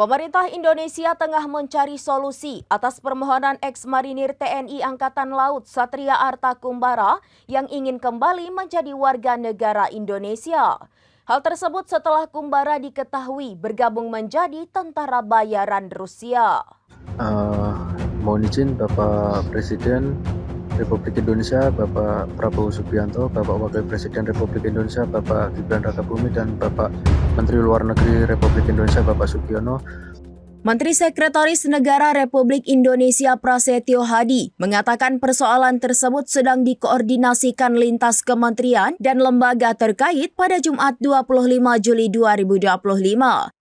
Pemerintah Indonesia tengah mencari solusi atas permohonan ex-marinir TNI Angkatan Laut Satria Arta Kumbara yang ingin kembali menjadi warga negara Indonesia. Hal tersebut setelah Kumbara diketahui bergabung menjadi tentara bayaran Rusia. Mohon izin Bapak Presiden Republik Indonesia, Bapak Prabowo Subianto, Bapak Wakil Presiden Republik Indonesia, Bapak Gibran Rakabuming, dan Bapak Menteri Luar Negeri Republik Indonesia, Bapak Sugiono. Menteri Sekretaris Negara Republik Indonesia Prasetyo Hadi mengatakan persoalan tersebut sedang dikoordinasikan lintas kementerian dan lembaga terkait pada Jumat 25 Juli 2025.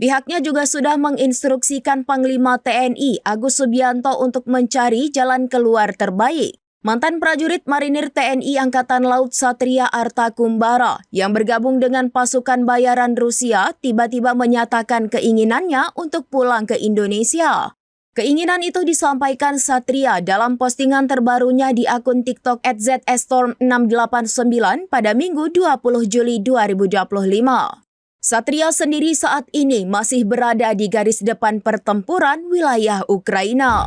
Pihaknya juga sudah menginstruksikan Panglima TNI Agus Subianto untuk mencari jalan keluar terbaik. Mantan prajurit marinir TNI Angkatan Laut Satria Arta Kumbara yang bergabung dengan pasukan bayaran Rusia tiba-tiba menyatakan keinginannya untuk pulang ke Indonesia. Keinginan itu disampaikan Satria dalam postingan terbarunya di akun TikTok @zstorm689 pada Minggu 20 Juli 2025. Satria sendiri saat ini masih berada di garis depan pertempuran wilayah Ukraina.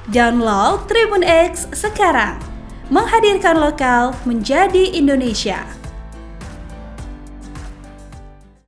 Download Tribun X sekarang, menghadirkan lokal menjadi Indonesia.